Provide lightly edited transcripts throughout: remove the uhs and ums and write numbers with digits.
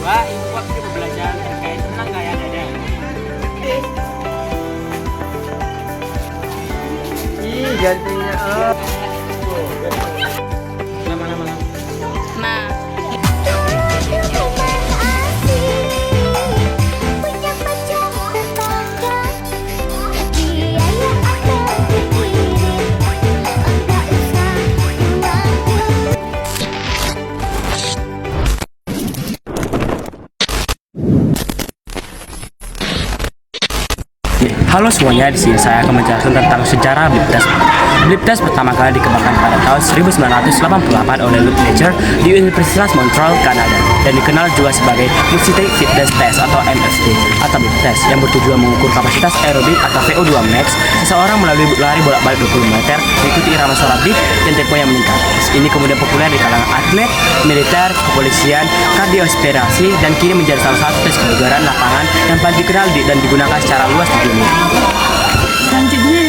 kedua, ibu waktu pembelajaran terkait tentang gaya dada. Ih, gantinya up. Lama-lama. Nah, Halo semuanya, di sini saya akan menjelaskan tentang sejarah Blip Test. Blip Test pertama kali dikembangkan pada tahun 1988 oleh Luke Ledger di Universitas Montreal, Kanada, dan dikenal juga sebagai Multi-State Fitness Test atau MFT atau Blip Test yang bertujuan mengukur kapasitas aerobik atau VO2 max seseorang melalui lari bolak-balik 20 meter mengikuti irama suara beat dan tempo yang meningkat. Ini kemudian populer di kalangan atlet, militer, kepolisian, kardiospirasi, dan kini menjadi salah satu tes kebugaran lapangan yang paling dikenal dan digunakan secara luas di dunia. selanjutnya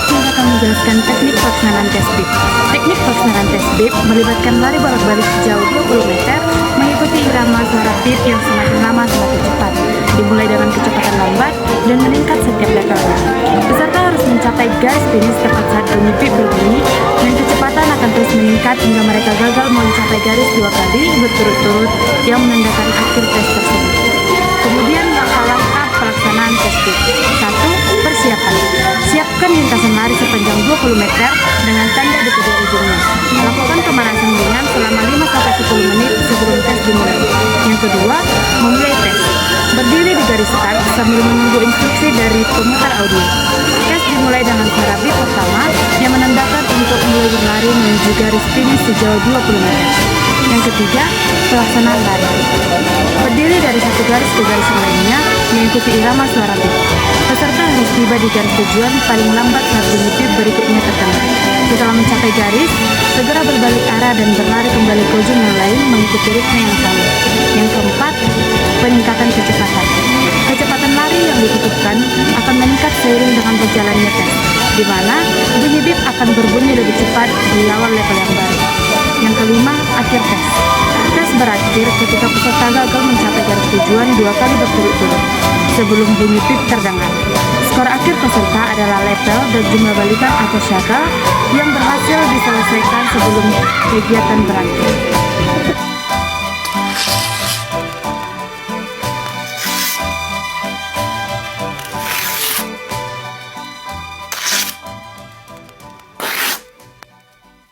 saya akan menjelaskan teknik pelaksanaan tes BIP. Teknik pelaksanaan tes BIP melibatkan lari bolak-balik sejauh 20 meter mengikuti irama suara beat yang semakin lama semakin cepat, dimulai dengan kecepatan lambat dan meningkat setiap levelnya. Peserta harus mencapai garis finish tepat saat bunyi beep berbunyi, dan kecepatan akan terus meningkat hingga mereka gagal mencapai garis 2 kali berturut-turut yang menandakan akhir tes tersebut. Kemudian langkah-langkah pelaksanaan tes beep. 1. Persiapan. Siapkan lintasan lari sepanjang 20 meter dengan tanda di kedua ujungnya. Lakukan pemanasan ringan selama 5-10 menit sebelum tes dimulai. Yang kedua, memulai tes. Berdiri di garis start sambil menunggu instruksi dari pemutar audio. Tes dimulai dengan suara beat pertama yang menandakan untuk mulai berlari menuju garis finish sejauh 20 meter. Yang ketiga, pelaksanaan lari. Berdiri dari satu garis ke garis lainnya mengikuti irama suara beat. Peserta harus tiba di garis tujuan paling lambat saat bunyi beat berikutnya terdengar. Setelah mencapai garis, segera berbalik arah dan berlari kembali ke ujung yang lain mengikuti ritme yang sama. Yang keempat, peningkatan kecepatan. Kecepatan lari yang dibutuhkan akan meningkat seiring dengan berjalannya tes, di mana bunyi beep akan berbunyi lebih cepat di awal level yang baru. Yang kelima, akhir tes. Tes berakhir ketika peserta gagal mencapai garis tujuan 2 kali berturut-turut sebelum bunyi beep terdengar. Skor akhir peserta adalah level dan jumlah balikan atau shuttle yang berhasil diselesaikan sebelum kegiatan berakhir.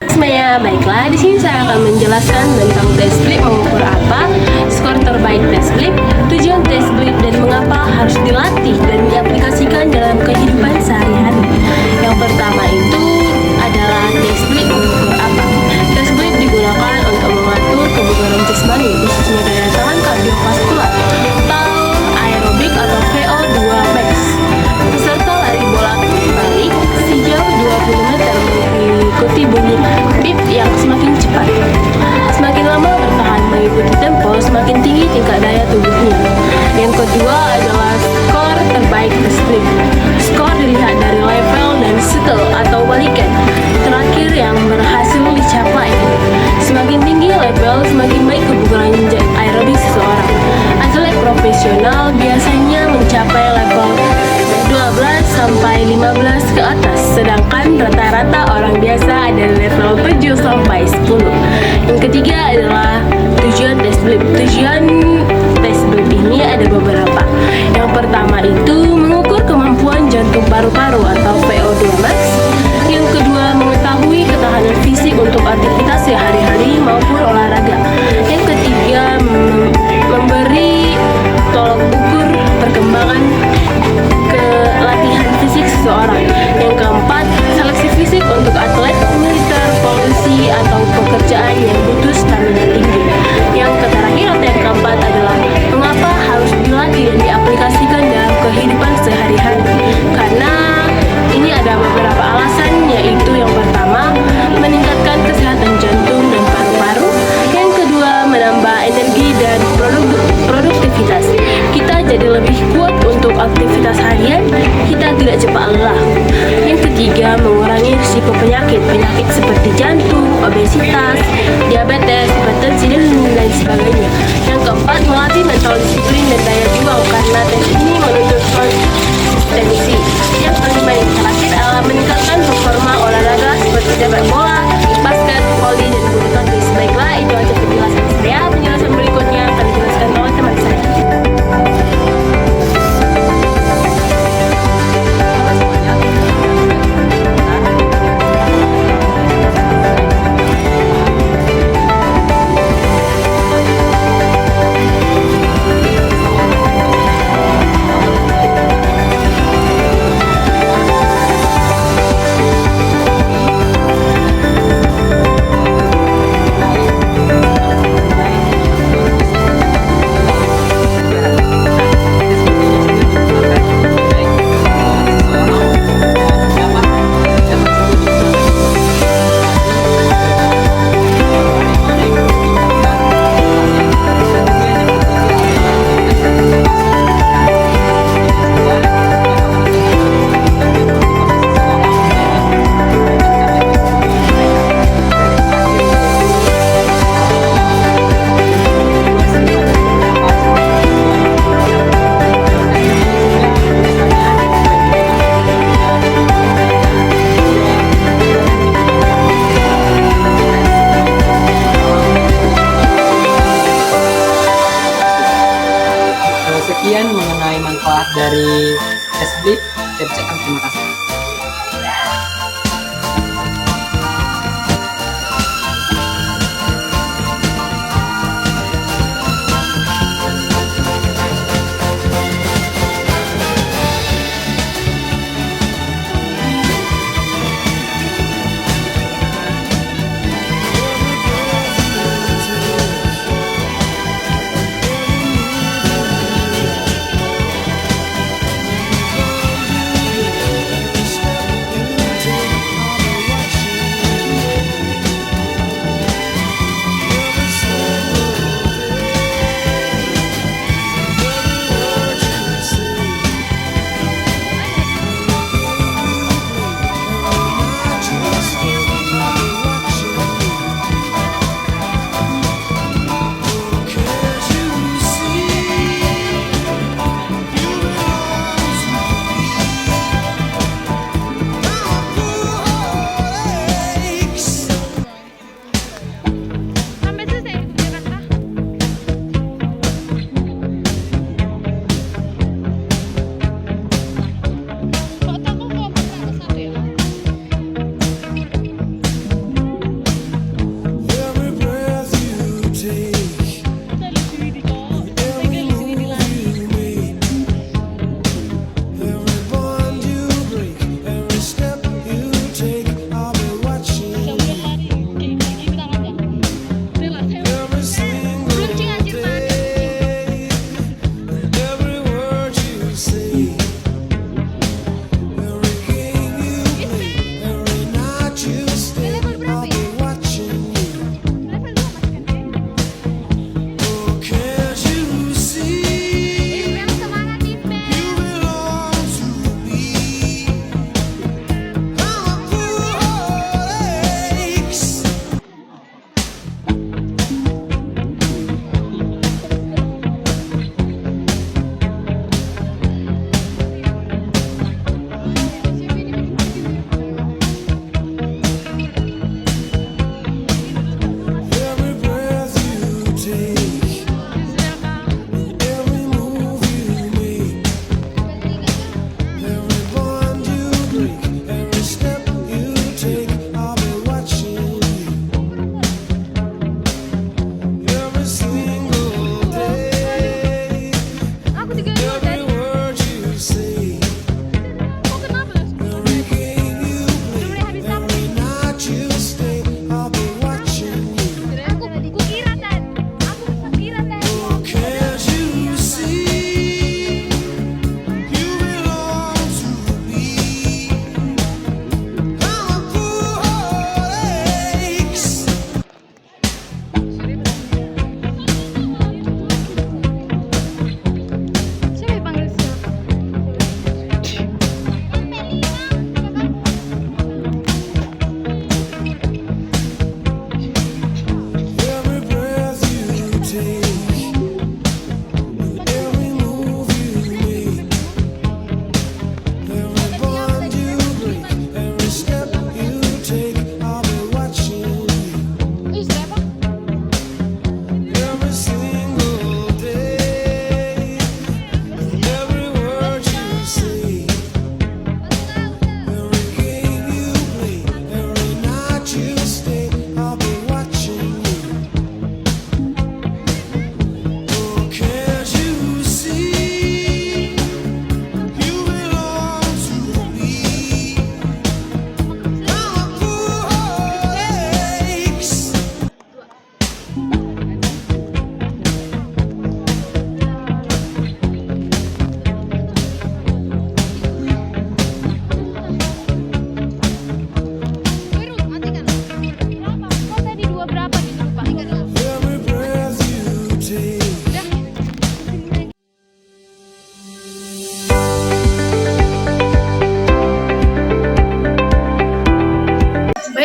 Semuanya, baiklah, di sini saya akan menjelaskan tentang tes blip mengukur apa, skor terbaik tes blip, tujuan tes blip, dan mengapa harus dilatih dan diaplikasikan dalam kehidupan sehari-hari. Yang pertama itu adalah tes blip mengukur apa. Tes blip digunakan untuk mengatur kebugaran jasmani, khususnya daya tahan kardiovaskular, atau aerobik atau VO2 max. Peserta lari bolak-balik sejauh 20 meter mengikuti bunyi beep yang semakin cepat. Semakin lama bertahan mengikuti tempo, semakin tinggi tingkat daya tubuhnya. Yang kedua adalah skor terbaik tes blip. Skor dilihat dari level dan setel atau balikan terakhir yang berhasil dicapai. Semakin tinggi level, semakin baik kebugaran aerobik seseorang. Atlet profesional biasanya mencapai level 12 sampai 15 ke atas, sedangkan rata-rata orang biasa ada level 7 sampai 10. Yang ketiga adalah tujuan tes blip. Tujuan tes blip ini ada beberapa. Yang pertama itu mengukur kemampuan jantung paru-paru atau VO2 max. Yang kedua, mengetahui ketahanan fisik untuk aktivitas sehari-hari maupun olahraga. Yang ketiga, memberi tolok ukur perkembangan ke latihan fisik seseorang. Yang keempat, seleksi fisik untuk atlet, militer, polisi, atau pekerjaan yang butuh stamina tinggi. Yang terakhir atau yang keempat adalah mengapa harus dilatih dan diaplikasikan dalam kehidupan sehari-hari. Karena ini ada beberapa alasan, yaitu berisiko penyakit seperti jantung, obesitas, diabetes, hipertensi, dan lain sebagainya. Yang keempat, melatih mental disiplin dan daya juang karena tes ini menuntut konsistensi. Yang kelima yang terakhir adalah meningkatkan performa olahraga seperti sepak bola, basket, voli, dan bulu tangkis. Baiklah, itu aja penjelasan saya. Penjelasan berikutnya akan dijelaskan oleh teman saya. Sekian mengenai manfaat dari tes blip. Saya ucapkan terima kasih.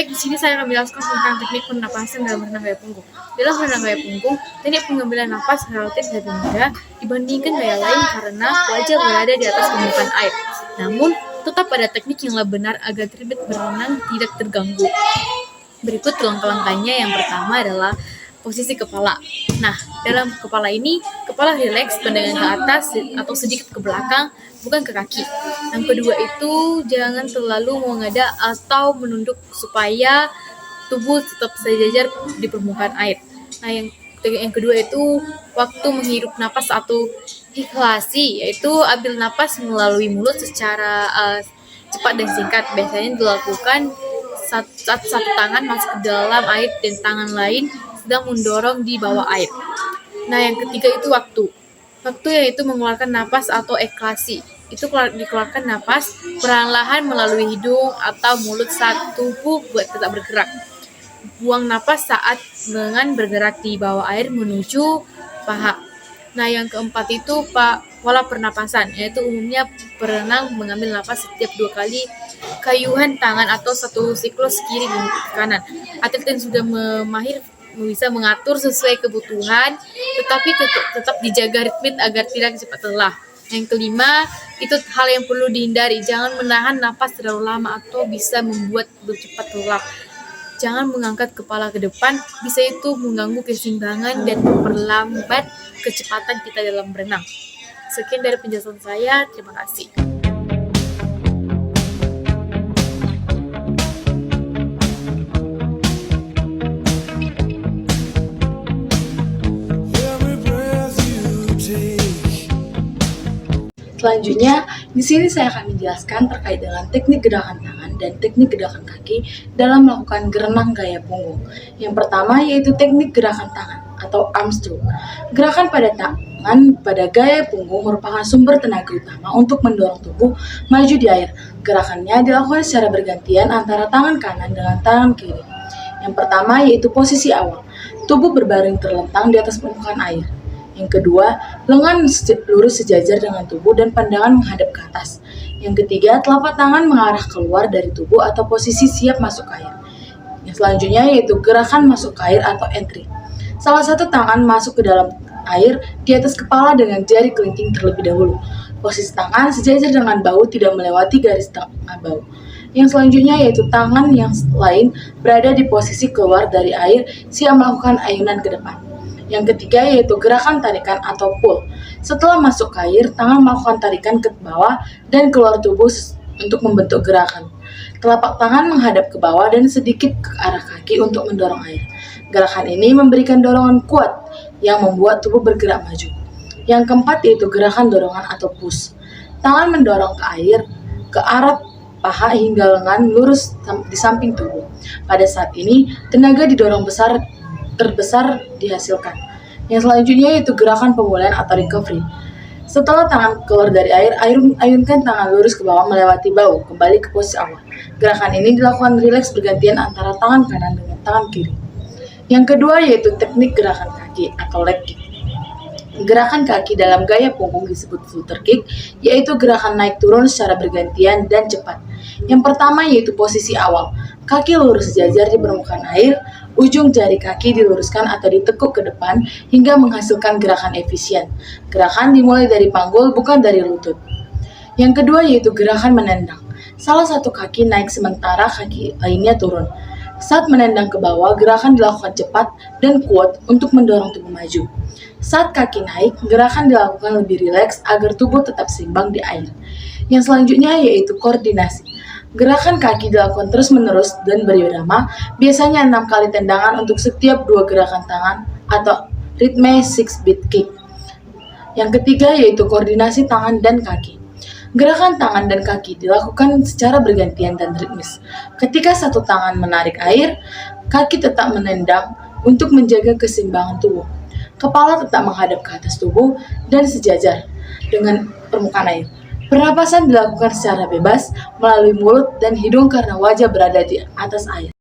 Baik, di sini saya akan menjelaskan tentang teknik pernapasan dalam renang gaya punggung. Dalam renang gaya punggung, teknik pengambilan napas relatif lebih mudah dibandingkan gaya lain karena wajah berada di atas permukaan air. Namun, tetap ada teknik yang lebih benar agar terlibat berenang tidak terganggu. Berikut langkah-langkahnya. Yang pertama adalah posisi kepala. Nah, dalam kepala ini, kepala rileks, pandangan ke atas atau sedikit ke belakang, bukan ke kaki. Yang kedua itu, jangan terlalu mengadang atau menunduk supaya tubuh tetap sejajar di permukaan air. Nah, yang kedua itu, waktu menghirup napas atau ikhlasi, yaitu ambil napas melalui mulut secara cepat dan singkat. Biasanya dilakukan saat satu tangan masuk ke dalam air dan tangan lain sedang mendorong di bawah air. Nah, yang ketiga itu waktu. Waktu yaitu mengeluarkan napas atau ekhalasi. Itu dikeluarkan napas perlahan melalui hidung atau mulut saat tubuh tetap bergerak. Buang napas saat lengan bergerak di bawah air menuju paha. Nah, yang keempat itu pola pernapasan, yaitu umumnya perenang mengambil napas setiap 2 kali kayuhan tangan atau satu siklus kiri dan kanan. Atlet yang sudah mahir bisa mengatur sesuai kebutuhan, tetapi tetap dijaga ritme agar tidak cepat lelah. Yang kelima, itu hal yang perlu dihindari, jangan menahan napas terlalu lama atau bisa membuat cepat lelah. Jangan mengangkat kepala ke depan, bisa itu mengganggu keseimbangan dan memperlambat kecepatan kita dalam berenang. Sekian dari penjelasan saya, terima kasih. Selanjutnya, di sini saya akan menjelaskan terkait dengan teknik gerakan tangan dan teknik gerakan kaki dalam melakukan berenang gaya punggung. Yang pertama yaitu teknik gerakan tangan atau arm stroke. Gerakan pada tangan pada gaya punggung merupakan sumber tenaga utama untuk mendorong tubuh maju di air. Gerakannya dilakukan secara bergantian antara tangan kanan dengan tangan kiri. Yang pertama yaitu posisi awal. Tubuh berbaring terlentang di atas permukaan air. Yang kedua, lengan lurus sejajar dengan tubuh dan pandangan menghadap ke atas. Yang ketiga, telapak tangan mengarah keluar dari tubuh atau posisi siap masuk air. Yang selanjutnya yaitu gerakan masuk ke air atau entry. Salah satu tangan masuk ke dalam air di atas kepala dengan jari kelingking terlebih dahulu. Posisi tangan sejajar dengan bahu, tidak melewati garis tengah bahu. Yang selanjutnya yaitu tangan yang lain berada di posisi keluar dari air siap melakukan ayunan ke depan. Yang ketiga yaitu gerakan tarikan atau pull. Setelah masuk ke air, tangan melakukan tarikan ke bawah dan keluar tubuh untuk membentuk gerakan. Telapak tangan menghadap ke bawah dan sedikit ke arah kaki untuk mendorong air. Gerakan ini memberikan dorongan kuat yang membuat tubuh bergerak maju. Yang keempat yaitu gerakan dorongan atau push. Tangan mendorong ke air ke arah paha hingga lengan lurus di samping tubuh. Pada saat ini, tenaga didorong terbesar dihasilkan. Yang selanjutnya yaitu gerakan pemulihan atau recovery. Setelah tangan keluar dari air, ayunkan tangan lurus ke bawah melewati bahu, kembali ke posisi awal. Gerakan ini dilakukan rileks bergantian antara tangan kanan dengan tangan kiri. Yang kedua yaitu teknik gerakan kaki atau leg kick. Gerakan kaki dalam gaya punggung disebut flutter kick, yaitu gerakan naik turun secara bergantian dan cepat. Yang pertama yaitu posisi awal. Kaki lurus sejajar di permukaan air, ujung jari kaki diluruskan atau ditekuk ke depan hingga menghasilkan gerakan efisien. Gerakan dimulai dari panggul, bukan dari lutut. Yang kedua yaitu gerakan menendang. Salah satu kaki naik sementara kaki lainnya turun. Saat menendang ke bawah, gerakan dilakukan cepat dan kuat untuk mendorong tubuh maju. Saat kaki naik, gerakan dilakukan lebih rileks agar tubuh tetap seimbang di air. Yang selanjutnya yaitu koordinasi. Gerakan kaki dilakukan terus-menerus dan berirama, biasanya 6 kali tendangan untuk setiap 2 gerakan tangan atau ritme 6-beat kick. Yang ketiga yaitu koordinasi tangan dan kaki. Gerakan tangan dan kaki dilakukan secara bergantian dan ritmis. Ketika satu tangan menarik air, kaki tetap menendang untuk menjaga keseimbangan tubuh. Kepala tetap menghadap ke atas tubuh dan sejajar dengan permukaan air. Pernapasan dilakukan secara bebas melalui mulut dan hidung karena wajah berada di atas air.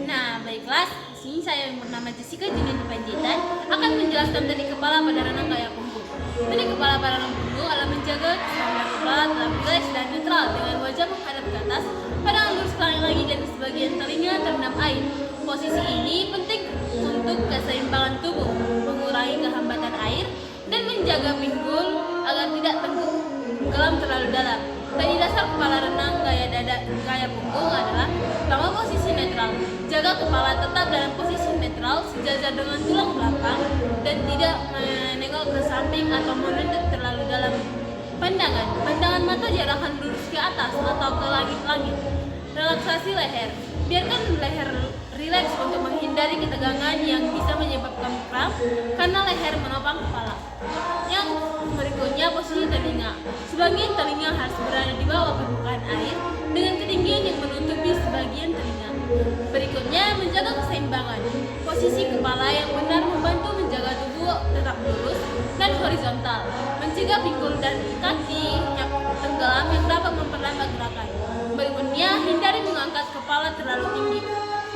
Nah, baiklah, di sini saya yang bernama Jessica Julian Panjaitan akan menjelaskan teknik kepala pada renang gaya punggung. Teknik kepala pada renang punggung adalah lutut, standar berat, rileks, dan netral dengan wajah menghadap ke atas. Pandangan lurus sekali lagi dan di sebagian telinga terendam air. Posisi ini penting untuk keseimbangan tubuh, mengurangi kehambatan air, dan menjaga pinggul agar tidak tenggelam terlalu dalam. Dari dasar kepala renang, gaya punggung adalah pertama posisi netral. Jaga kepala tetap dalam posisi netral sejajar dengan tulang belakang dan tidak menengok ke samping atau menunduk terlalu dalam. Pandangan mata diarahkan lurus ke atas atau ke langit-langit. Relaksasi leher. Biarkan leher rileks untuk menghindari ketegangan yang bisa menyebabkan kram karena leher menopang kepala. Yang berikutnya posisi telinga. Sebagian telinga harus berada di bawah permukaan air dengan ketinggian yang menutupi sebagian telinga. Berikutnya menjaga keseimbangan. Posisi kepala yang benar membantu menjaga tubuh tetap lurus dan horizontal, mencegah pinggul dan kaki yang tenggelam yang dapat memperlambat gerakan. Berikutnya, hindari mengangkat kepala terlalu tinggi.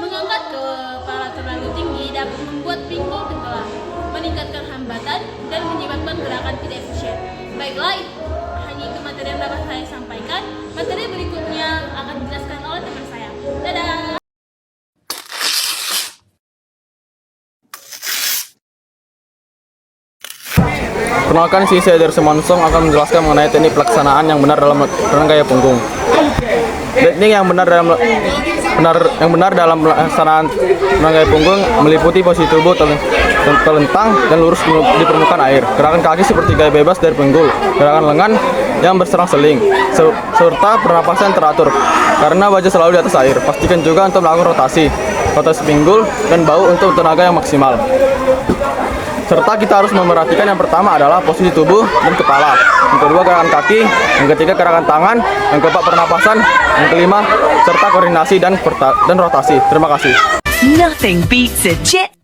Mengangkat kepala terlalu tinggi dapat membuat pinggul tenggelam, meningkatkan hambatan, dan menyebabkan gerakan tidak efisien. Baiklah, hanya itu materi yang dapat saya sampaikan. Materi berikutnya akan dijelaskan oleh teman saya. Dadah! Perkenalkan, saya Eder Semansong akan menjelaskan mengenai teknik pelaksanaan yang benar dalam renang gaya punggung. Teknik yang benar dalam pelaksanaan renang gaya punggung meliputi posisi tubuh terlentang dan lurus di permukaan air, gerakan kaki seperti gaya bebas dari pinggul, gerakan lengan yang berselang-seling, serta pernapasan teratur karena wajah selalu di atas air. Pastikan juga untuk melakukan rotasi pinggul dan bahu untuk tenaga yang maksimal. Serta kita harus memperhatikan yang pertama adalah posisi tubuh dan kepala, yang kedua gerakan kaki, yang ketiga gerakan tangan, yang keempat pernapasan, yang kelima serta koordinasi dan rotasi. Terima kasih. Nothing beats a jet